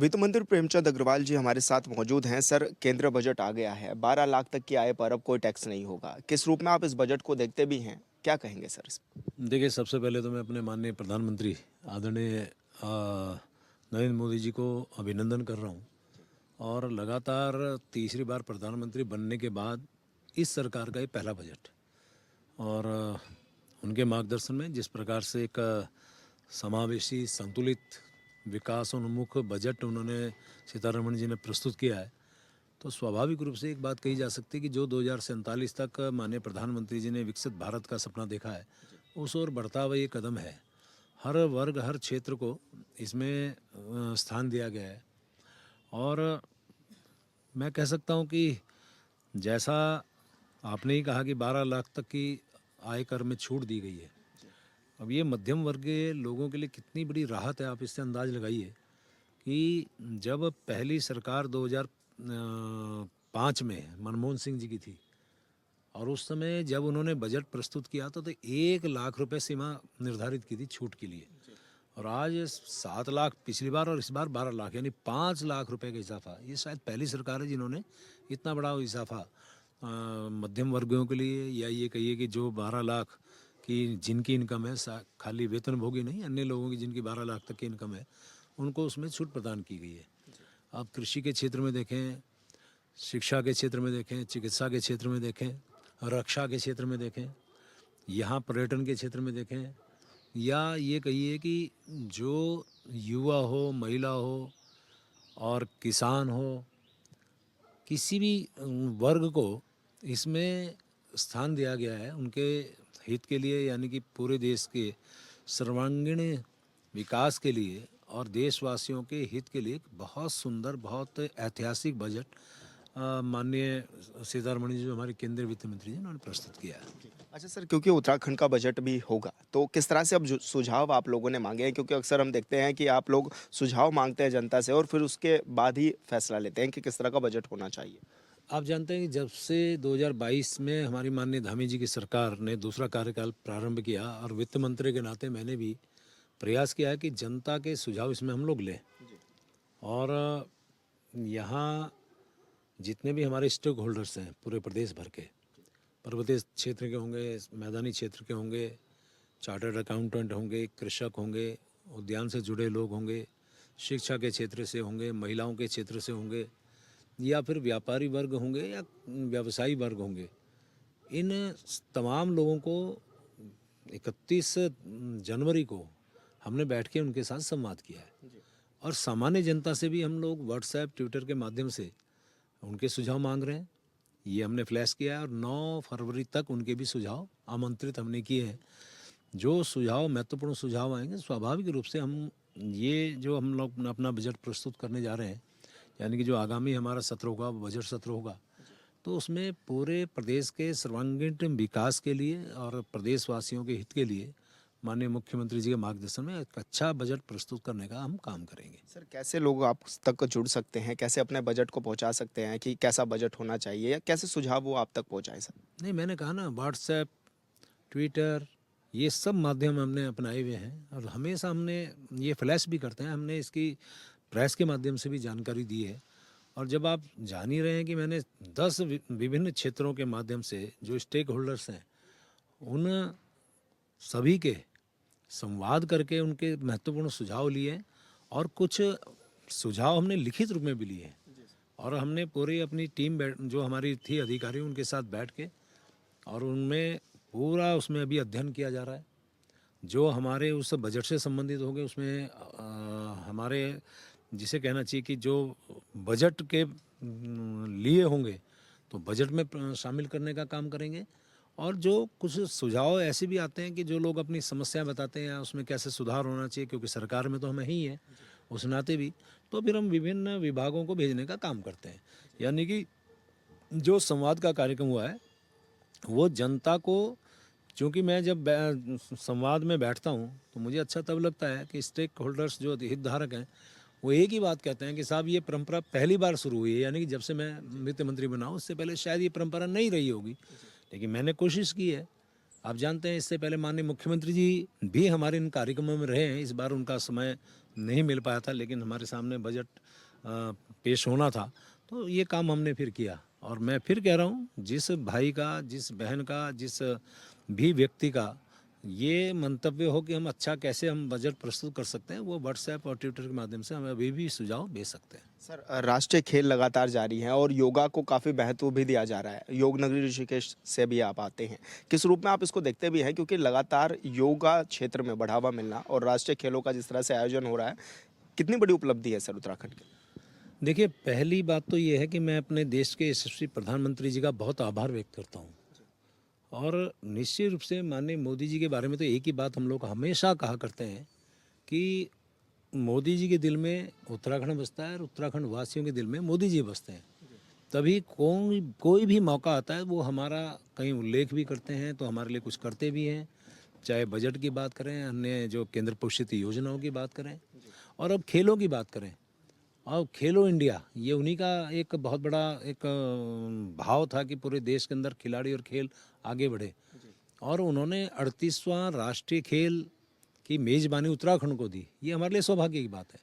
वित्त मंत्री प्रेमचंद अग्रवाल जी हमारे साथ मौजूद हैं। सर, केंद्रीय बजट आ गया है। 12 लाख तक की आय पर अब कोई टैक्स नहीं होगा। किस रूप में आप इस बजट को देखते भी हैं? क्या कहेंगे सर इस पर? देखिए, सबसे पहले तो मैं अपने माननीय प्रधानमंत्री आदरणीय नरेंद्र मोदी जी को अभिनंदन कर रहा हूँ। और लगातार तीसरी बार प्रधानमंत्री बनने के बाद इस सरकार का ये पहला बजट और उनके मार्गदर्शन में जिस प्रकार से एक समावेशी संतुलित विकास उन्मुख बजट उन्होंने सीतारमण जी ने प्रस्तुत किया है, तो स्वाभाविक रूप से एक बात कही जा सकती है कि जो 2047 तक माननीय प्रधानमंत्री जी ने विकसित भारत का सपना देखा है, उस ओर बढ़ता हुआ ये कदम है। हर वर्ग हर क्षेत्र को इसमें स्थान दिया गया है। और मैं कह सकता हूँ कि जैसा आपने ही कहा कि 12 लाख तक की आयकर में छूट दी गई है, अब ये मध्यम वर्गीय लोगों के लिए कितनी बड़ी राहत है, आप इससे अंदाज लगाइए कि जब पहली सरकार 2005 में मनमोहन सिंह जी की थी और उस समय जब उन्होंने बजट प्रस्तुत किया तो 1 लाख रुपए सीमा निर्धारित की थी छूट के लिए। और आज 7 लाख पिछली बार और इस बार 12 लाख, यानी 5 लाख रुपए का इजाफा। ये शायद पहली सरकार है जिन्होंने इतना बड़ा इजाफा मध्यम वर्गों के लिए, या ये कहिए कि जो 12 लाख की जिनकी इनकम है, खाली वेतनभोगी नहीं, अन्य लोगों की जिनकी 12 लाख तक की इनकम है, उनको उसमें छूट प्रदान की गई है। आप कृषि के क्षेत्र में देखें, शिक्षा के क्षेत्र में देखें, चिकित्सा के क्षेत्र में देखें, रक्षा के क्षेत्र में देखें, यहाँ पर्यटन के क्षेत्र में देखें, या ये कहिए कि जो युवा हो, महिला हो और किसान हो, किसी भी वर्ग को इसमें स्थान दिया गया है उनके हित के लिए, यानी कि पूरे देश के सर्वांगीण विकास के लिए और देशवासियों के हित के लिए। बहुत सुंदर, बहुत ऐतिहासिक बजट माननीय सीतारमण जी, जो हमारे केंद्रीय वित्त मंत्री जी, उन्होंने प्रस्तुत किया है। अच्छा सर, क्योंकि उत्तराखंड का बजट भी होगा, तो किस तरह से अब जो सुझाव आप लोगों ने मांगे हैं? क्योंकि अक्सर हम देखते हैं कि आप लोग सुझाव मांगते हैं जनता से और फिर उसके बाद ही फैसला लेते हैं कि किस तरह का बजट होना चाहिए। आप जानते हैं कि जब से 2022 में हमारी माननीय धामी जी की सरकार ने दूसरा कार्यकाल प्रारंभ किया और वित्त मंत्री के नाते मैंने भी प्रयास किया है कि जनता के सुझाव इसमें हम लोग लें। और यहाँ जितने भी हमारे स्टेक होल्डर्स हैं पूरे प्रदेश भर के, पर्वतीय क्षेत्र के होंगे, मैदानी क्षेत्र के होंगे, चार्टर्ड अकाउंटेंट होंगे, कृषक होंगे, उद्यान से जुड़े लोग होंगे, शिक्षा के क्षेत्र से होंगे, महिलाओं के क्षेत्र से होंगे, या फिर व्यापारी वर्ग होंगे या व्यवसायी वर्ग होंगे, इन तमाम लोगों को 31 जनवरी को हमने बैठ के उनके साथ संवाद किया है। और सामान्य जनता से भी हम लोग व्हाट्सएप, ट्विटर के माध्यम से उनके सुझाव मांग रहे हैं। ये हमने फ्लैश किया है और 9 फरवरी तक उनके भी सुझाव आमंत्रित हमने किए हैं। जो सुझाव, महत्वपूर्ण सुझाव आएंगे, स्वाभाविक रूप से हम ये जो हम लोग अपना बजट प्रस्तुत करने जा रहे हैं, यानी कि जो आगामी हमारा सत्र होगा, बजट सत्र होगा, तो उसमें पूरे प्रदेश के सर्वांगीण विकास के लिए और प्रदेशवासियों के हित के लिए माननीय मुख्यमंत्री जी के मार्गदर्शन में एक अच्छा बजट प्रस्तुत करने का हम काम करेंगे। सर, कैसे लोग आप तक जुड़ सकते हैं? कैसे अपने बजट को पहुंचा सकते हैं कि कैसा बजट होना चाहिए, या कैसे सुझाव वो आप तक पहुंचाएं सर? नहीं, मैंने कहा ना, व्हाट्सएप, ट्विटर, ये सब माध्यम हमने अपनाए हुए हैं और हमेशा हमने ये फ्लैश भी करते हैं। हमने इसकी प्रेस के माध्यम से भी जानकारी दी है। और जब आप जान ही रहे हैं कि मैंने 10 विभिन्न क्षेत्रों के माध्यम से जो स्टेक होल्डर्स हैं, उन सभी के संवाद करके उनके महत्वपूर्ण सुझाव लिए, और कुछ सुझाव हमने लिखित रूप में भी लिए हैं। और हमने पूरी अपनी टीम जो हमारी थी अधिकारी, उनके साथ बैठ के और उनमें पूरा उसमें अभी अध्ययन किया जा रहा है। जो हमारे उस बजट से संबंधित होंगे उसमें हमारे जिसे कहना चाहिए कि जो बजट के लिए होंगे तो बजट में शामिल करने का काम करेंगे। और जो कुछ सुझाव ऐसे भी आते हैं कि जो लोग अपनी समस्या बताते हैं उसमें कैसे सुधार होना चाहिए, क्योंकि सरकार में तो हम ही हैं उस नाते भी, तो फिर हम विभिन्न विभागों को भेजने का काम करते हैं। यानी कि जो संवाद का कार्यक्रम हुआ है वो जनता को, क्योंकि मैं जब संवाद में बैठता हूँ तो मुझे अच्छा तब लगता है कि स्टेक होल्डर्स जो हितधारक हैं वो एक ही बात कहते हैं कि साहब ये परंपरा पहली बार शुरू हुई है, यानी कि जब से मैं वित्त मंत्री बना हूँ, उससे पहले शायद ये परंपरा नहीं रही होगी, लेकिन मैंने कोशिश की है। आप जानते हैं इससे पहले माननीय मुख्यमंत्री जी भी हमारे इन कार्यक्रमों में रहे हैं। इस बार उनका समय नहीं मिल पाया था, लेकिन हमारे सामने बजट पेश होना था, तो ये काम हमने फिर किया। और मैं फिर कह रहा हूँ, जिस भाई का, जिस बहन का, जिस भी व्यक्ति का ये मंतव्य हो कि हम अच्छा कैसे हम बजट प्रस्तुत कर सकते हैं, वो व्हाट्सएप और ट्विटर के माध्यम से हमें अभी भी सुझाव भेज सकते हैं। सर राष्ट्रीय खेल लगातार जारी हैं और योगा को काफ़ी महत्व भी दिया जा रहा है। योग नगरी ऋषिकेश से भी आप आते हैं। किस रूप में आप इसको देखते भी हैं? क्योंकि लगातार योगा क्षेत्र में बढ़ावा मिलना और राष्ट्रीय खेलों का जिस तरह से आयोजन हो रहा है, कितनी बड़ी उपलब्धि है सर उत्तराखंड की? देखिए, पहली बात तो ये है कि मैं अपने देश के यशस्वी प्रधानमंत्री जी का बहुत आभार व्यक्त करता हूँ। और निश्चित रूप से माननीय मोदी जी के बारे में तो एक ही बात हम लोग हमेशा कहा करते हैं कि मोदी जी के दिल में उत्तराखंड बसता है और उत्तराखंड वासियों के दिल में मोदी जी बसते हैं। तभी कोई भी मौका आता है वो हमारा कहीं उल्लेख भी करते हैं, तो हमारे लिए कुछ करते भी हैं। चाहे बजट की बात करें, अन्य जो केंद्र पोषित योजनाओं की बात करें, और अब खेलों की बात करें। और खेलो इंडिया ये उन्हीं का एक बहुत बड़ा एक भाव था कि पूरे देश के अंदर खिलाड़ी और खेल आगे बढ़े। और उन्होंने 38वां राष्ट्रीय खेल की मेज़बानी उत्तराखंड को दी। ये हमारे लिए सौभाग्य की बात है।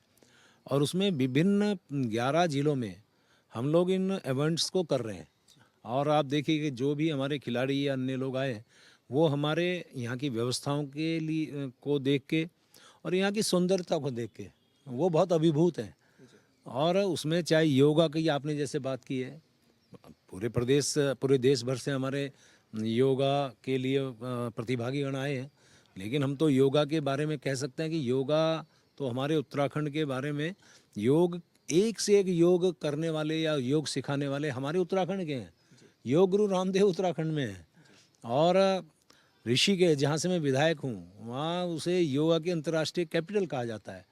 और उसमें विभिन्न 11 जिलों में हम लोग इन इवेंट्स को कर रहे हैं। और आप देखिए कि जो भी हमारे खिलाड़ी या अन्य लोग आए, वो हमारे यहाँ की व्यवस्थाओं के लिए को देख के और यहाँ की सुंदरता को देख के वो बहुत अभिभूत हैं। और उसमें चाहे योगा की आपने जैसे बात की है, पूरे देश भर से हमारे योगा के लिए प्रतिभागीगण आए हैं। लेकिन हम तो योगा के बारे में कह सकते हैं कि योगा तो हमारे उत्तराखंड के बारे में योग, एक से एक योग करने वाले या योग सिखाने वाले हमारे उत्तराखंड के हैं। योग गुरु रामदेव उत्तराखंड में हैं। और ऋषिकेश जहाँ से मैं विधायक हूँ, वहाँ उसे योगा की अंतर्राष्ट्रीय कैपिटल कहा जाता है।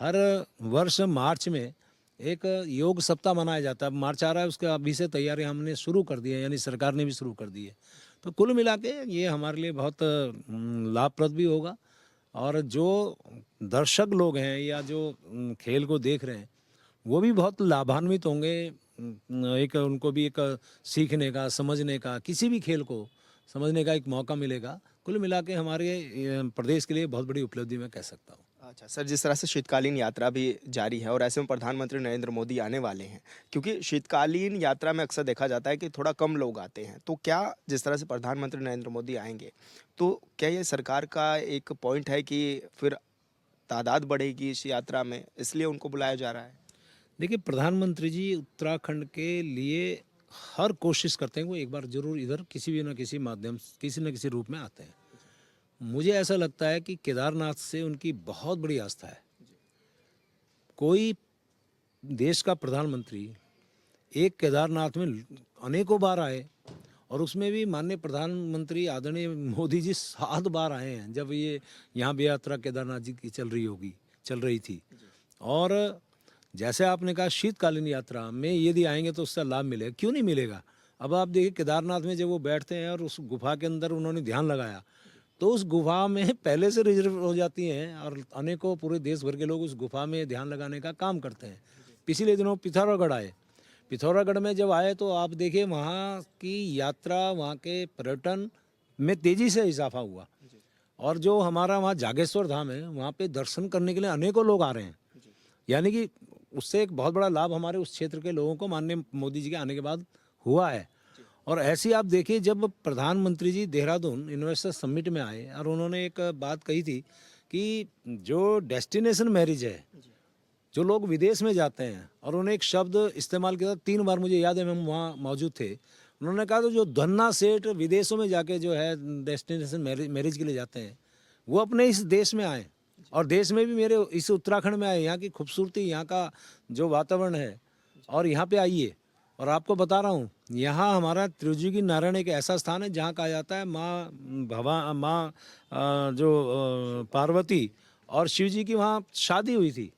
हर वर्ष मार्च में एक योग सप्ताह मनाया जाता है। मार्च आ रहा है, उसके अभी से तैयारी हमने शुरू कर दी है, यानी सरकार ने भी शुरू कर दी है। तो कुल मिला के ये हमारे लिए बहुत लाभप्रद भी होगा। और जो दर्शक लोग हैं या जो खेल को देख रहे हैं, वो भी बहुत लाभान्वित होंगे। एक उनको भी एक सीखने का, समझने का, किसी भी खेल को समझने का एक मौका मिलेगा। कुल मिला के हमारे प्रदेश के लिए बहुत बड़ी उपलब्धि मैं कह सकता हूँ। अच्छा सर, जिस तरह से शीतकालीन यात्रा भी जारी है और ऐसे में प्रधानमंत्री नरेंद्र मोदी आने वाले हैं, क्योंकि शीतकालीन यात्रा में अक्सर देखा जाता है कि थोड़ा कम लोग आते हैं, तो क्या जिस तरह से प्रधानमंत्री नरेंद्र मोदी आएंगे, तो क्या ये सरकार का एक पॉइंट है कि फिर तादाद बढ़ेगी इस यात्रा में, इसलिए उनको बुलाया जा रहा है? देखिए, प्रधानमंत्री जी उत्तराखंड के लिए हर कोशिश करते हैं, वो एक बार जरूर इधर किसी भी ना किसी माध्यम से, किसी न किसी रूप में आते हैं। मुझे ऐसा लगता है कि केदारनाथ से उनकी बहुत बड़ी आस्था है। कोई देश का प्रधानमंत्री एक केदारनाथ में अनेकों बार आए, और उसमें भी माननीय प्रधानमंत्री आदरणीय मोदी जी 7 बार आए हैं, जब ये यहाँ भी यात्रा केदारनाथ जी की चल रही थी। और जैसे आपने कहा, शीतकालीन यात्रा में यदि आएंगे तो उसका लाभ मिलेगा, क्यों नहीं मिलेगा। अब आप देखिए, केदारनाथ में जब वो बैठते हैं और उस गुफा के अंदर उन्होंने ध्यान लगाया, तो उस गुफा में पहले से रिजर्व हो जाती हैं, और अनेकों पूरे देश भर के लोग उस गुफा में ध्यान लगाने का काम करते हैं। पिछले दिनों पिथौरागढ़ आए, पिथौरागढ़ में जब आए तो आप देखिए वहाँ की यात्रा, वहाँ के पर्यटन में तेज़ी से इजाफा हुआ। और जो हमारा वहाँ जागेश्वर धाम है, वहाँ पे दर्शन करने के लिए अनेकों लोग आ रहे हैं। यानी कि उससे एक बहुत बड़ा लाभ हमारे उस क्षेत्र के लोगों को माननीय मोदी जी के आने के बाद हुआ है। और ऐसे ही आप देखिए, जब प्रधानमंत्री जी देहरादून इन्वेस्टर समिट में आए और उन्होंने एक बात कही थी कि जो डेस्टिनेशन मैरिज है, जो लोग विदेश में जाते हैं, और उन्होंने एक शब्द इस्तेमाल किया था, 3 बार मुझे याद है, हम वहाँ मौजूद थे। उन्होंने कहा तो जो धन्ना सेठ विदेशों में जाके जो है डेस्टिनेशन मैरिज के लिए जाते हैं, वो अपने इस देश में आए, और देश में भी मेरे इस उत्तराखंड में आए। यहाँ की खूबसूरती, यहाँ का जो वातावरण है, और यहाँ पे आइए। और आपको बता रहा हूँ, यहाँ हमारा त्रिजुगी नारायण एक ऐसा स्थान है जहाँ कहा जाता है माँ पार्वती और शिव जी की वहाँ शादी हुई थी।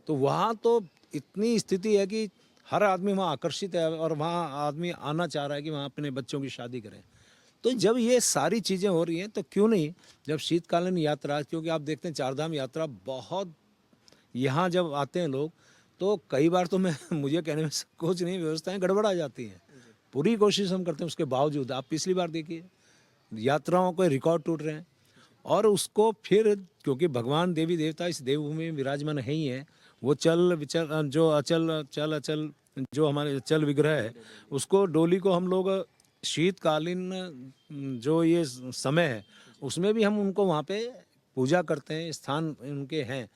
तो वहाँ तो इतनी स्थिति है कि हर आदमी वहाँ आकर्षित है, और वहाँ आदमी आना चाह रहा है कि वहाँ अपने बच्चों की शादी करें। तो जब ये सारी चीज़ें हो रही हैं, तो क्यों नहीं जब शीतकालीन यात्रा, क्योंकि आप देखते हैं चारधाम यात्रा बहुत, यहाँ जब आते हैं लोग, तो कई बार तो मुझे कहने में कुछ नहीं, व्यवस्थाएं गड़बड़ा जाती हैं। पूरी कोशिश हम करते हैं, उसके बावजूद आप पिछली बार देखिए, यात्राओं के रिकॉर्ड टूट रहे हैं। और उसको फिर, क्योंकि भगवान देवी देवता इस देवभूमि में विराजमान है ही है, वो चल विचल जो अचल चल अचल जो हमारे चल विग्रह है, उसको डोली को हम लोग शीतकालीन जो ये समय है उसमें भी हम उनको वहाँ पे पूजा करते हैं, स्थान उनके हैं।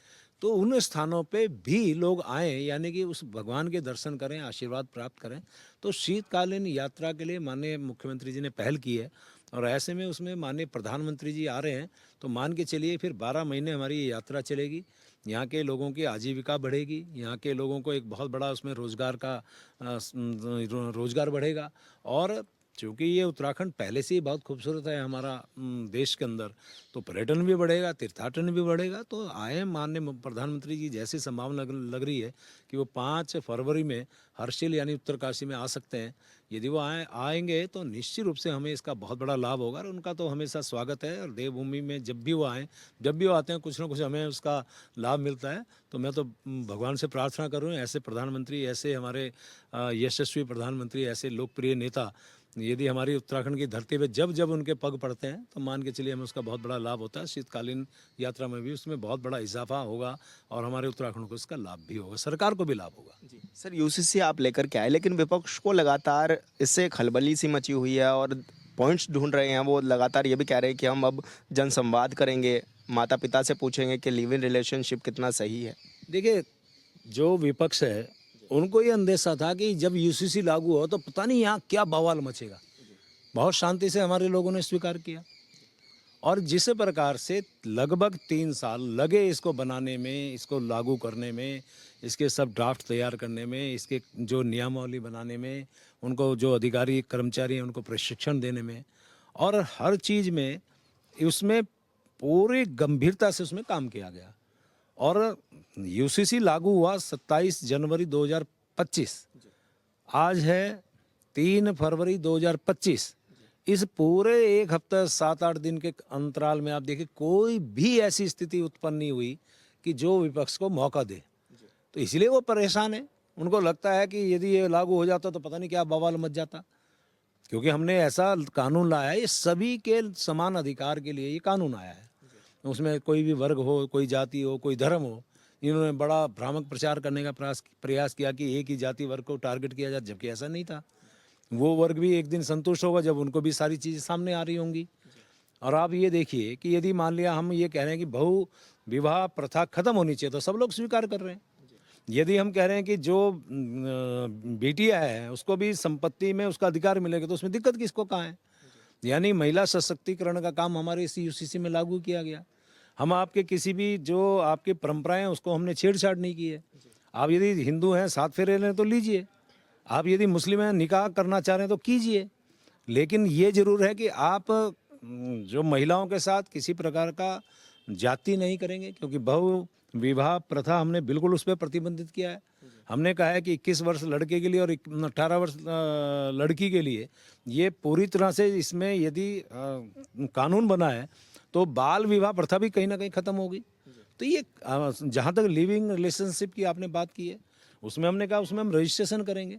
तो उन स्थानों पे भी लोग आएँ, यानी कि उस भगवान के दर्शन करें, आशीर्वाद प्राप्त करें। तो शीतकालीन यात्रा के लिए माननीय मुख्यमंत्री जी ने पहल की है, और ऐसे में उसमें माननीय प्रधानमंत्री जी आ रहे हैं, तो मान के चलिए फिर 12 महीने हमारी ये यात्रा चलेगी। यहाँ के लोगों की आजीविका बढ़ेगी, यहाँ के लोगों को एक बहुत बड़ा उसमें रोज़गार का रोज़गार बढ़ेगा। और चूँकि ये उत्तराखंड पहले से ही बहुत खूबसूरत है हमारा देश के अंदर, तो पर्यटन भी बढ़ेगा, तीर्थाटन भी बढ़ेगा। तो आए माननीय प्रधानमंत्री जी, जैसी संभावना लग रही है कि वो 5 फरवरी में हर्षिल यानी उत्तरकाशी में आ सकते हैं। यदि वो आएंगे तो निश्चित रूप से हमें इसका बहुत बड़ा लाभ होगा, और उनका तो हमेशा स्वागत है। और देवभूमि में जब भी वो आते हैं, कुछ ना कुछ हमें उसका लाभ मिलता है। तो मैं तो भगवान से प्रार्थना कर रहा हूँ, ऐसे प्रधानमंत्री, ऐसे हमारे यशस्वी प्रधानमंत्री, ऐसे लोकप्रिय नेता यदि हमारी उत्तराखंड की धरती पे जब जब उनके पग पड़ते हैं, तो मान के चलिए हमें उसका बहुत बड़ा लाभ होता है। शीतकालीन यात्रा में भी उसमें बहुत बड़ा इजाफा होगा, और हमारे उत्तराखंड को इसका लाभ भी होगा, सरकार को भी लाभ होगा। जी सर, यूसीसी आप लेकर के आए, लेकिन विपक्ष को लगातार इससे खलबली सी मची हुई है और पॉइंट्स ढूंढ रहे हैं। वो लगातार ये भी कह रहे हैं कि हम अब जनसंवाद करेंगे, माता पिता से पूछेंगे कि लिव इन रिलेशनशिप कितना सही है। देखिए, जो विपक्ष है उनको ये अंदेशा था कि जब यूसीसी लागू हो तो पता नहीं यहाँ क्या बवाल मचेगा। बहुत शांति से हमारे लोगों ने स्वीकार किया, और जिस प्रकार से लगभग 3 साल लगे इसको बनाने में, इसको लागू करने में, इसके सब ड्राफ्ट तैयार करने में, इसके जो नियमावली बनाने में, उनको जो अधिकारी कर्मचारी हैं उनको प्रशिक्षण देने में, और हर चीज़ में उसमें पूरी गंभीरता से उसमें काम किया गया। और यूसीसी लागू हुआ 27 जनवरी 2025, आज है 3 फरवरी 2025। इस पूरे एक हफ्ते 7-8 दिन के अंतराल में आप देखिए, कोई भी ऐसी स्थिति उत्पन्न नहीं हुई कि जो विपक्ष को मौका दे। तो इसलिए वो परेशान है। उनको लगता है कि यदि ये लागू हो जाता तो पता नहीं क्या बवाल मच जाता, क्योंकि हमने ऐसा कानून लाया है, ये सभी के समान अधिकार के लिए ये कानून आया है। उसमें कोई भी वर्ग हो, कोई जाति हो, कोई धर्म हो। इन्होंने बड़ा भ्रामक प्रचार करने का प्रयास किया कि एक ही जाति वर्ग को टारगेट किया जाए, जबकि ऐसा नहीं था। वो वर्ग भी एक दिन संतुष्ट होगा जब उनको भी सारी चीज़ें सामने आ रही होंगी। और आप ये देखिए कि यदि मान लिया हम ये कह रहे हैं कि बहु विवाह प्रथा खत्म होनी चाहिए, तो सब लोग स्वीकार कर रहे हैं। यदि हम कह रहे हैं कि जो बेटियां है उसको भी संपत्ति में उसका अधिकार मिलेगा, तो उसमें दिक्कत किसको कहाँ है। यानी महिला सशक्तिकरण का काम हमारे इस यूसीसी में लागू किया गया। हम आपके किसी भी जो आपकी परंपराएं हैं उसको हमने छेड़छाड़ नहीं की है। आप यदि हिंदू हैं 7 फेरे लें तो लीजिए, आप यदि मुस्लिम हैं निकाह करना चाह रहे हैं तो कीजिए, लेकिन ये जरूर है कि आप जो महिलाओं के साथ किसी प्रकार का जाति नहीं करेंगे, क्योंकि बहु विवाह प्रथा हमने बिल्कुल उस पर प्रतिबंधित किया है। हमने कहा है कि 21 वर्ष लड़के के लिए और 18 वर्ष लड़की के लिए, ये पूरी तरह से इसमें यदि कानून बना है तो बाल विवाह प्रथा भी कहीं ना कहीं ख़त्म होगी। तो ये जहाँ तक लिविंग रिलेशनशिप की आपने बात की है, उसमें हमने कहा उसमें हम रजिस्ट्रेशन करेंगे।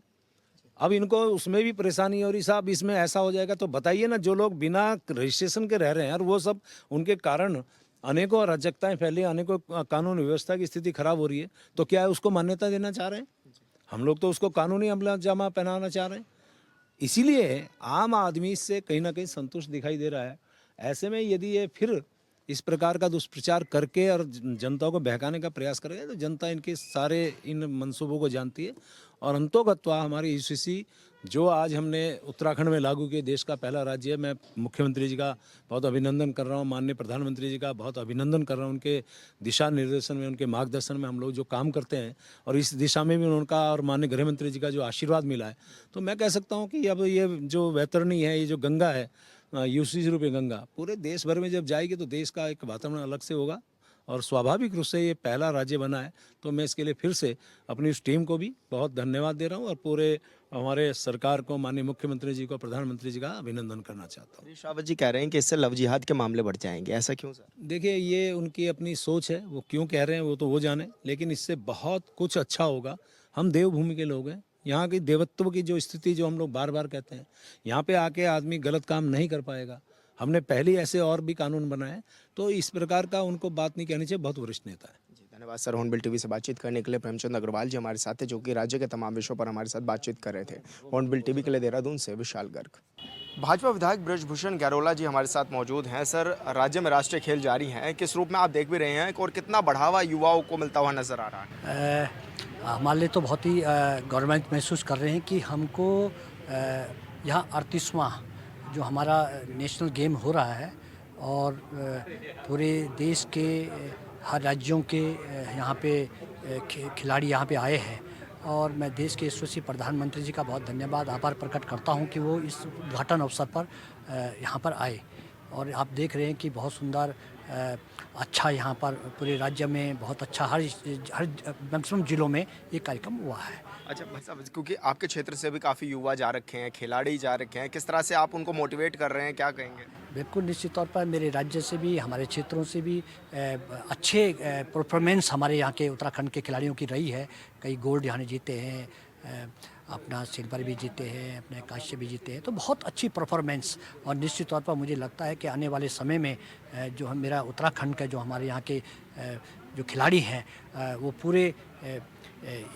अब इनको उसमें भी परेशानी हो रही, साहब इसमें ऐसा हो जाएगा, तो बताइए ना, जो लोग बिना रजिस्ट्रेशन के रह रहे हैं और वो सब उनके कारण अनेकों अराजकताएं फैली, अनेकों कानून व्यवस्था की स्थिति खराब हो रही है, तो क्या है उसको मान्यता देना चाह रहे हैं? हम लोग तो उसको कानूनी अमला जामा पहनाना चाह रहे हैं। इसीलिए आम आदमी इससे कहीं ना कहीं संतुष्ट दिखाई दे रहा है। ऐसे में यदि ये फिर इस प्रकार का दुष्प्रचार करके और जनता को बहकाने का प्रयास करेगा, तो जनता इनके सारे इन मंसूबों को जानती है। और अंतोगत्वा हमारी यूसीसी जो आज हमने उत्तराखंड में लागू किए, देश का पहला राज्य है। मैं मुख्यमंत्री जी का बहुत अभिनंदन कर रहा हूँ, माननीय प्रधानमंत्री जी का बहुत अभिनंदन कर रहा हूँ। उनके दिशा निर्देशन में, उनके मार्गदर्शन में हम लोग जो काम करते हैं, और इस दिशा में भी उनका और माननीय गृह मंत्री जी का जो आशीर्वाद मिला है, तो मैं कह सकता हूँ कि अब ये जो वैतरणी है, ये जो गंगा है, यूसीसी रूपी गंगा पूरे देश भर में जब जाएगी तो देश का एक वातावरण अलग से होगा। और स्वाभाविक रूप से ये पहला राज्य बना है, तो मैं इसके लिए फिर से अपनी उस टीम को भी बहुत धन्यवाद दे रहा हूँ, और पूरे हमारे सरकार को, माननीय मुख्यमंत्री जी को, प्रधानमंत्री जी का अभिनंदन करना चाहता हूँ। हरीश रावत जी कह रहे हैं कि इससे लव जिहाद के मामले बढ़ जाएंगे, ऐसा क्यों सर? देखिए, ये उनकी अपनी सोच है, वो क्यों कह रहे हैं वो तो वो जाने, लेकिन इससे बहुत कुछ अच्छा होगा। हम देवभूमि के लोग हैं, यहाँ की देवत्व की जो स्थिति जो हम लोग बार बार कहते हैं, यहाँ पे आके आदमी गलत काम नहीं कर पाएगा। हमने पहले ऐसे और भी कानून बनाए, तो इस प्रकार का उनको बात नहीं कहनी चाहिए, बहुत वरिष्ठ नेता है। जी, धन्यवाद सर। हॉर्नबिल टीवी से बातचीत करने के लिए प्रेमचंद अग्रवाल जी हमारे साथ थे, जो कि राज्य के तमाम विषयों पर हमारे साथ बातचीत कर रहे थे। हॉर्नबिल टीवी के लिए देहरादून से विशाल गर्ग। भाजपा विधायक ब्रजभूषण गैरोला जी हमारे साथ मौजूद हैं। सर, राज्य में राष्ट्रीय खेल जारी हैं, किस रूप में आप देख भी रहे हैं और कितना बढ़ावा युवाओं को मिलता हुआ नजर आ रहा है? हमारे लिए तो बहुत ही गौरवान्वित महसूस कर रहे हैं कि हमको यहाँ 38वां जो हमारा नेशनल गेम हो रहा है और पूरे देश के हर राज्यों के यहाँ पे खिलाड़ी यहाँ पे आए हैं और मैं देश के यशस्वी प्रधानमंत्री जी का बहुत धन्यवाद आभार प्रकट करता हूँ कि वो इस उद्घाटन अवसर पर यहाँ पर आए और आप देख रहे हैं कि बहुत सुंदर अच्छा यहाँ पर पूरे राज्य में बहुत अच्छा हर मैक्सिमम जिलों में ये कार्यक्रम हुआ है। अच्छा भाई साहब, क्योंकि आपके क्षेत्र से भी काफ़ी युवा जा रखे हैं, खिलाड़ी जा रखे हैं, किस तरह से आप उनको मोटिवेट कर रहे हैं, क्या कहेंगे? बिल्कुल निश्चित तौर पर मेरे राज्य से भी हमारे क्षेत्रों से भी अच्छे परफॉर्मेंस हमारे यहाँ के उत्तराखंड के खिलाड़ियों की रही है। कई गोल्ड यहाँ जीते हैं, अपना सिल्वर भी जीते हैं, अपने कांस्य भी जीते हैं, तो बहुत अच्छी परफॉर्मेंस। और निश्चित तौर पर मुझे लगता है कि आने वाले समय में जो हम मेरा उत्तराखंड का जो हमारे यहाँ के जो खिलाड़ी हैं वो पूरे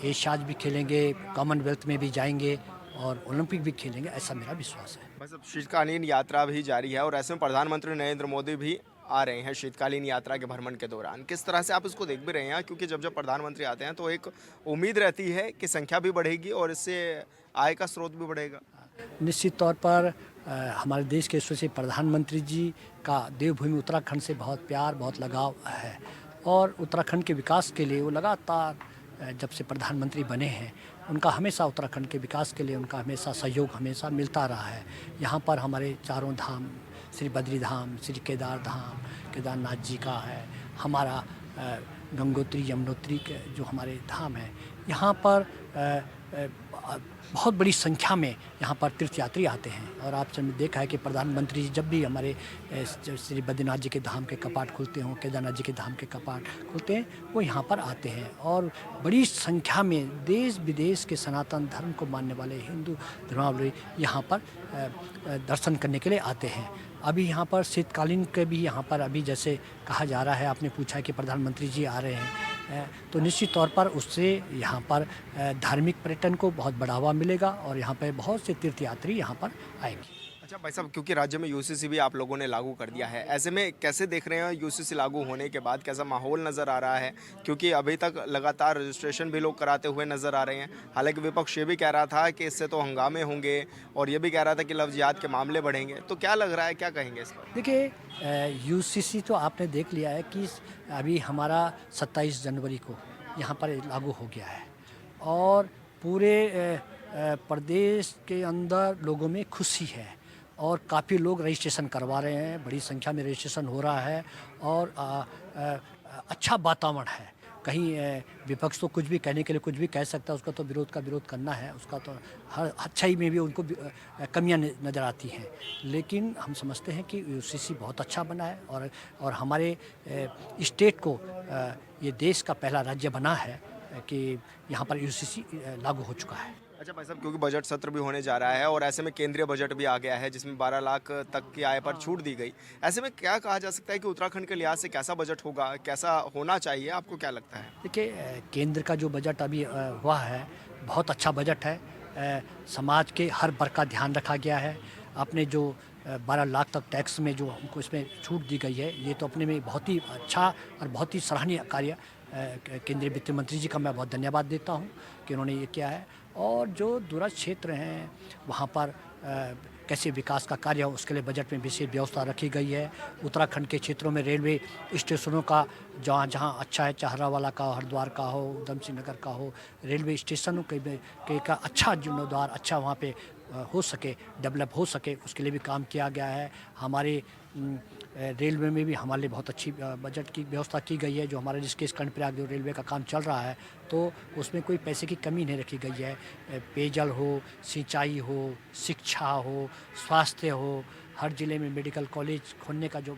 एशियाज भी खेलेंगे, कॉमनवेल्थ में भी जाएंगे और ओलंपिक भी खेलेंगे, ऐसा मेरा विश्वास है। बस अब शीतकालीन यात्रा भी जारी है और ऐसे में प्रधानमंत्री नरेंद्र मोदी भी आ रहे हैं शीतकालीन यात्रा के भ्रमण के दौरान। किस तरह से आप इसको देख भी रहे हैं, क्योंकि जब जब प्रधानमंत्री आते हैं तो एक उम्मीद रहती है कि संख्या भी बढ़ेगी और इससे आय का स्रोत भी बढ़ेगा। निश्चित तौर पर हमारे देश के यशस्वी प्रधानमंत्री जी का देवभूमि उत्तराखंड से बहुत प्यार, बहुत लगाव है और उत्तराखंड के विकास के लिए वो लगातार जब से प्रधानमंत्री बने हैं उनका हमेशा उत्तराखंड के विकास के लिए उनका हमेशा सहयोग हमेशा मिलता रहा है। यहाँ पर हमारे चारों धाम, श्री बद्री धाम, श्री केदार धाम, केदारनाथ जी का है, हमारा गंगोत्री यमुनोत्री के जो हमारे धाम हैं, यहाँ पर बहुत बड़ी संख्या में यहाँ पर तीर्थयात्री आते हैं और आपने देखा है कि प्रधानमंत्री जी जब भी हमारे श्री बद्रीनाथ जी के धाम के कपाट खुलते हों, केदारनाथ जी के धाम के कपाट खुलते हैं, वो यहाँ पर आते हैं और बड़ी संख्या में देश विदेश के सनातन धर्म को मानने वाले हिंदू धर्मावलंबी यहाँ पर दर्शन करने के लिए आते हैं। अभी यहाँ पर शीतकालीन के भी यहाँ पर अभी जैसे कहा जा रहा है, आपने पूछा है कि प्रधानमंत्री जी आ रहे हैं, तो निश्चित तौर पर उससे यहाँ पर धार्मिक पर्यटन को बहुत बढ़ावा मिलेगा और यहाँ पर बहुत से तीर्थयात्री यहाँ पर आएंगे। अच्छा भाई साहब, क्योंकि राज्य में यूसीसी भी आप लोगों ने लागू कर दिया है, ऐसे में कैसे देख रहे हैं यूसीसी लागू होने के बाद कैसा माहौल नज़र आ रहा है? क्योंकि अभी तक लगातार रजिस्ट्रेशन भी लोग कराते हुए नज़र आ रहे हैं। हालांकि विपक्ष ये भी कह रहा था कि इससे तो हंगामे होंगे और ये भी कह रहा था कि लव जिहाद के मामले बढ़ेंगे, तो क्या लग रहा है, क्या कहेंगे इस पर? देखिए यूसीसी तो आपने देख लिया है कि अभी हमारा 27 जनवरी को यहाँ पर लागू हो गया है और पूरे प्रदेश के अंदर लोगों में खुशी है और काफ़ी लोग रजिस्ट्रेशन करवा रहे हैं, बड़ी संख्या में रजिस्ट्रेशन हो रहा है और अच्छा वातावरण है। कहीं विपक्ष तो कुछ भी कहने के लिए कुछ भी कह सकता है, उसका तो विरोध का विरोध करना है, उसका तो हर अच्छाई में भी उनको कमियां नज़र आती हैं, लेकिन हम समझते हैं कि यूसीसी बहुत अच्छा बना है और हमारे स्टेट को ये देश का पहला राज्य बना है कि यहाँ पर यूसीसी लागू हो चुका है। अच्छा भाई साहब, क्योंकि बजट सत्र भी होने जा रहा है और ऐसे में केंद्रीय बजट भी आ गया है जिसमें 12 लाख तक की आय पर छूट दी गई, ऐसे में क्या कहा जा सकता है कि उत्तराखंड के लिहाज से कैसा बजट होगा, कैसा होना चाहिए, आपको क्या लगता है? देखिए केंद्र का जो बजट अभी हुआ है बहुत अच्छा बजट है। समाज के हर वर्ग का ध्यान रखा गया है। आपने जो 12 लाख तक टैक्स में जो हमको इसमें छूट दी गई है, ये तो अपने में बहुत ही अच्छा और बहुत ही सराहनीय कार्य केंद्रीय वित्त मंत्री जी का मैं बहुत धन्यवाद देता हूँ कि उन्होंने ये किया है। और जो दूरस्थ क्षेत्र हैं वहाँ पर कैसे विकास का कार्य हो उसके लिए बजट में विशेष व्यवस्था रखी गई है। उत्तराखंड के क्षेत्रों में रेलवे स्टेशनों का जहाँ जहाँ अच्छा है, चाहरावाला का, हरिद्वार का हो, उधम सिंह नगर का हो, रेलवे स्टेशनों के का अच्छा जीर्णोद्धार अच्छा वहाँ पे हो सके, डेवलप हो सके, उसके लिए भी काम किया गया है। हमारे रेलवे में भी हमारे लिए बहुत अच्छी बजट की व्यवस्था की गई है। जो हमारा ऋषिकेश कर्णप्रयाग जो रेलवे का काम चल रहा है तो उसमें कोई पैसे की कमी नहीं रखी गई है। पेयजल हो, सिंचाई हो, शिक्षा हो, स्वास्थ्य हो, हर ज़िले में मेडिकल कॉलेज खोलने का जो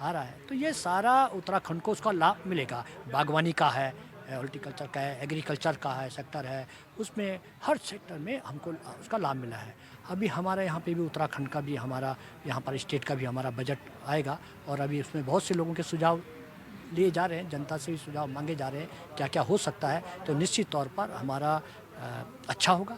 आ रहा है, तो ये सारा उत्तराखंड को उसका लाभ मिलेगा। बागवानी का है, हॉर्टिकल्चर का है, एग्रीकल्चर का है सेक्टर है, उसमें हर सेक्टर में हमको उसका लाभ मिला है। अभी हमारे यहाँ पे भी उत्तराखंड का भी हमारा यहाँ पर स्टेट का भी हमारा बजट आएगा और अभी उसमें बहुत से लोगों के सुझाव लिए जा रहे हैं, जनता से भी सुझाव मांगे जा रहे हैं क्या क्या हो सकता है, तो निश्चित तौर पर हमारा अच्छा होगा।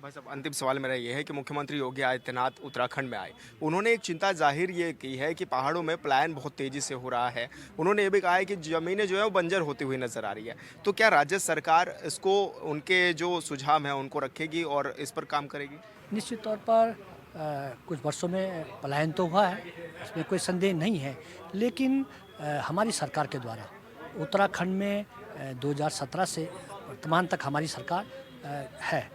भाई साहब, अंतिम सवाल मेरा ये है कि मुख्यमंत्री योगी आदित्यनाथ उत्तराखंड में आए, उन्होंने एक चिंता जाहिर ये की है कि पहाड़ों में पलायन बहुत तेजी से हो रहा है। उन्होंने ये भी कहा है कि ज़मीनें जो है वो बंजर होती हुई नजर आ रही है। तो क्या राज्य सरकार इसको, उनके जो सुझाव हैं उनको रखेगी और इस पर काम करेगी? निश्चित तौर पर कुछ वर्षों में पलायन तो हुआ है, इसमें कोई संदेह नहीं है, लेकिन हमारी सरकार के द्वारा उत्तराखंड में 2017 से वर्तमान तक हमारी सरकार है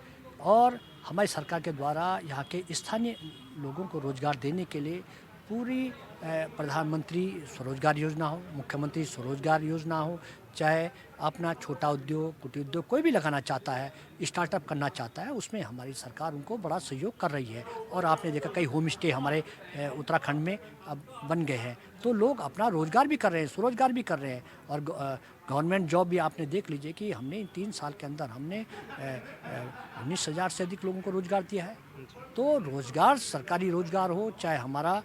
और हमारी सरकार के द्वारा यहाँ के स्थानीय लोगों को रोज़गार देने के लिए पूरी प्रधानमंत्री स्वरोजगार योजना हो, मुख्यमंत्री स्वरोजगार योजना हो, चाहे अपना छोटा उद्योग, कुटीर उद्योग कोई भी लगाना चाहता है, स्टार्टअप करना चाहता है, उसमें हमारी सरकार उनको बड़ा सहयोग कर रही है। और आपने देखा कई होम स्टे हमारे उत्तराखंड में अब बन गए हैं, तो लोग अपना रोज़गार भी कर रहे हैं, स्वरोजगार भी कर रहे हैं। और गवर्नमेंट जॉब भी आपने देख लीजिए कि हमने इन 3 साल के अंदर हमने 19,000 से अधिक लोगों को रोज़गार दिया है। तो रोज़गार, सरकारी रोज़गार हो चाहे हमारा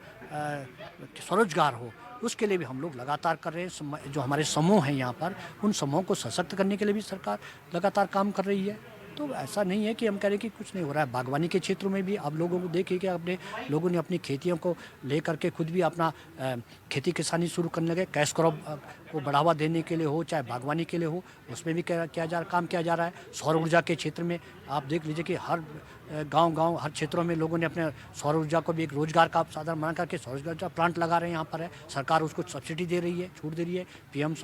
स्वरोजगार हो, उसके लिए भी हम लोग लगातार कर रहे हैं। जो हमारे समूह हैं यहाँ पर, उन समूहों को सशक्त करने के लिए भी सरकार लगातार काम कर रही है। तो ऐसा नहीं है कि हम कह रहे कि कुछ नहीं हो रहा है। बागवानी के क्षेत्रों में भी आप लोगों को देखिए कि अपने लोगों ने अपनी खेतियों को लेकर के खुद भी अपना खेती किसानी शुरू करने लगे। कैश क्रॉप को बढ़ावा देने के लिए हो चाहे बागवानी के लिए हो, उसमें भी काम किया जा रहा है। सौर ऊर्जा के क्षेत्र में आप देख लीजिए कि हर गांव हर क्षेत्रों में लोगों ने अपने सौर ऊर्जा को भी एक रोजगार का साधन बना करके सौर ऊर्जा प्लांट लगा रहे हैं। यहाँ पर है सरकार उसको सब्सिडी दे रही है, छूट दे रही है। पीएम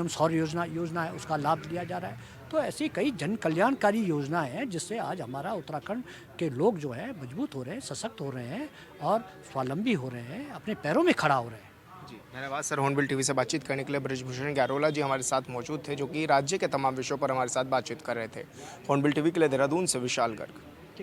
सौर योजना है, उसका लाभ लिया जा रहा है। तो ऐसी कई जन कल्याणकारी योजनाएं हैं जिससे आज हमारा उत्तराखंड के लोग जो है मजबूत हो रहे हैं, सशक्त हो रहे हैं और स्वावलंबी हो रहे हैं, अपने पैरों में खड़ा हो रहे हैं। जी, धन्यवाद सर। हॉर्नबिल टीवी से बातचीत करने के लिए बृजभूषण ग्यारोला जी हमारे साथ मौजूद थे, जो कि राज्य के तमाम विषयों पर हमारे साथ बातचीत कर रहे थे। हॉर्नबिल टीवी के लिए देहरादून से विशाल गर्ग।